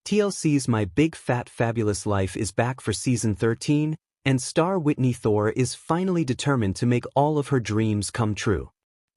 TLC's My Big Fat Fabulous Life is back for season 13, and star Whitney Thore is finally determined to make all of her dreams come true.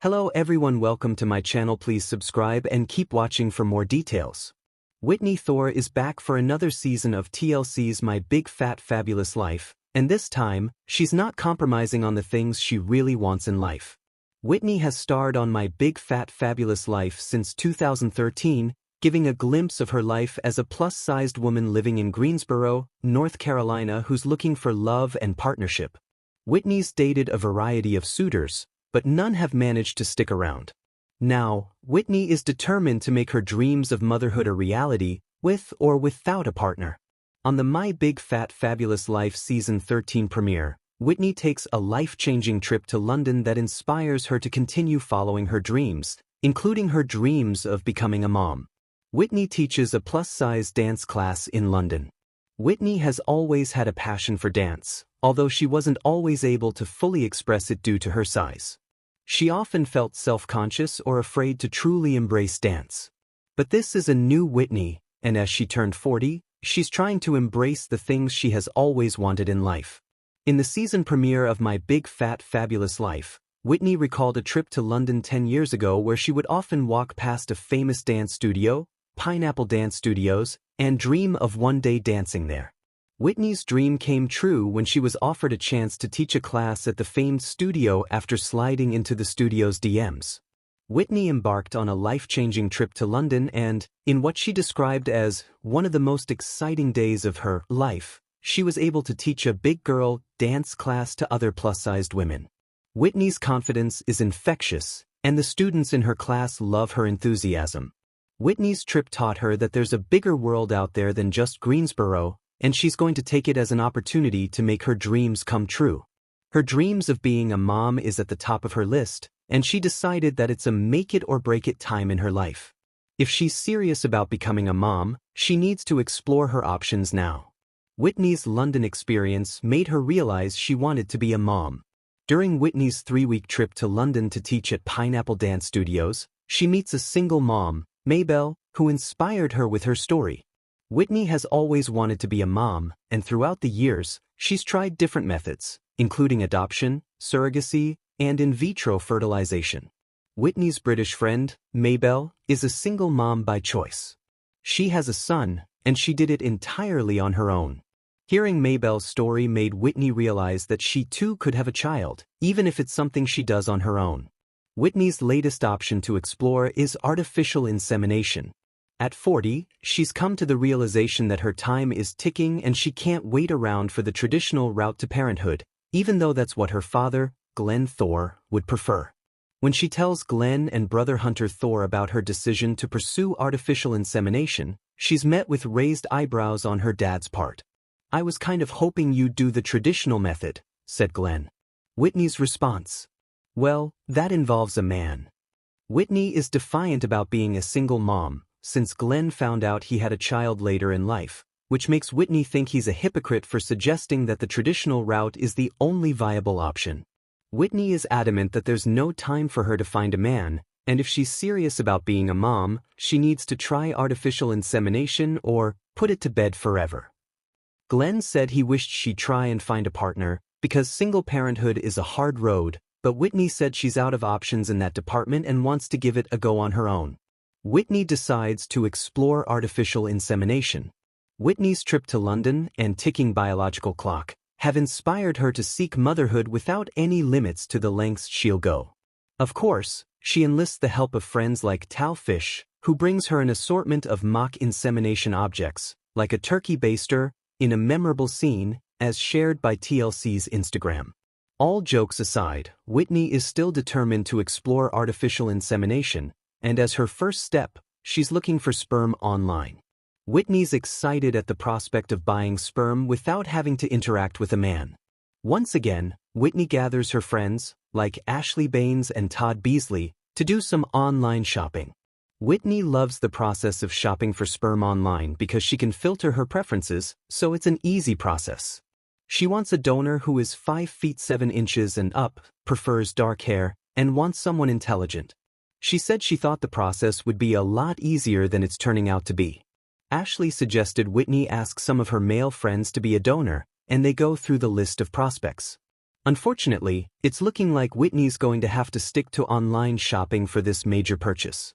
Hello everyone, welcome to my channel. Please subscribe and keep watching for more details. Whitney Thore is back for another season of TLC's My Big Fat Fabulous Life, and this time, she's not compromising on the things she really wants in life. Whitney has starred on My Big Fat Fabulous Life since 2013, giving a glimpse of her life as a plus-sized woman living in Greensboro, North Carolina who's looking for love and partnership. Whitney's dated a variety of suitors, but none have managed to stick around. Now, Whitney is determined to make her dreams of motherhood a reality, with or without a partner. On the My Big Fat Fabulous Life Season 13 premiere, Whitney takes a life-changing trip to London that inspires her to continue following her dreams, including her dreams of becoming a mom. Whitney teaches a plus-size dance class in London. Whitney has always had a passion for dance, although she wasn't always able to fully express it due to her size. She often felt self-conscious or afraid to truly embrace dance. But this is a new Whitney, and as she turned 40, she's trying to embrace the things she has always wanted in life. In the season premiere of My Big Fat Fabulous Life, Whitney recalled a trip to London 10 years ago where she would often walk past a famous dance studio, Pineapple Dance Studios, and dream of one day dancing there. Whitney's dream came true when she was offered a chance to teach a class at the famed studio after sliding into the studio's DMs. Whitney embarked on a life-changing trip to London and, in what she described as one of the most exciting days of her life, she was able to teach a big girl dance class to other plus-sized women. Whitney's confidence is infectious, and the students in her class love her enthusiasm. Whitney's trip taught her that there's a bigger world out there than just Greensboro, and she's going to take it as an opportunity to make her dreams come true. Her dreams of being a mom is at the top of her list, and she decided that it's a make-it-or-break-it time in her life. If she's serious about becoming a mom, she needs to explore her options now. Whitney's London experience made her realize she wanted to be a mom. During Whitney's 3-week trip to London to teach at Pineapple Dance Studios, she meets a single mom, Mabel, who inspired her with her story. Whitney has always wanted to be a mom, and throughout the years, she's tried different methods, including adoption, surrogacy, and in vitro fertilization. Whitney's British friend, Mabel, is a single mom by choice. She has a son, and she did it entirely on her own. Hearing Mabel's story made Whitney realize that she too could have a child, even if it's something she does on her own. Whitney's latest option to explore is artificial insemination. At 40, she's come to the realization that her time is ticking and she can't wait around for the traditional route to parenthood, even though that's what her father, Glenn Thore, would prefer. When she tells Glenn and brother Hunter Thore about her decision to pursue artificial insemination, she's met with raised eyebrows on her dad's part. "I was kind of hoping you'd do the traditional method," said Glenn. Whitney's response: "Well, that involves a man." Whitney is defiant about being a single mom, since Glenn found out he had a child later in life, which makes Whitney think he's a hypocrite for suggesting that the traditional route is the only viable option. Whitney is adamant that there's no time for her to find a man, and if she's serious about being a mom, she needs to try artificial insemination or put it to bed forever. Glenn said he wished she'd try and find a partner, because single parenthood is a hard road, but Whitney said she's out of options in that department and wants to give it a go on her own. Whitney decides to explore artificial insemination. Whitney's trip to London and ticking biological clock have inspired her to seek motherhood without any limits to the lengths she'll go. Of course, she enlists the help of friends like Tal Fish, who brings her an assortment of mock insemination objects, like a turkey baster, in a memorable scene, as shared by TLC's Instagram. All jokes aside, Whitney is still determined to explore artificial insemination, and as her first step, she's looking for sperm online. Whitney's excited at the prospect of buying sperm without having to interact with a man. Once again, Whitney gathers her friends, like Ashley Baines and Todd Beasley, to do some online shopping. Whitney loves the process of shopping for sperm online because she can filter her preferences, so it's an easy process. She wants a donor who is 5 feet 7 inches and up, prefers dark hair, and wants someone intelligent. She said she thought the process would be a lot easier than it's turning out to be. Ashley suggested Whitney ask some of her male friends to be a donor, and they go through the list of prospects. Unfortunately, it's looking like Whitney's going to have to stick to online shopping for this major purchase.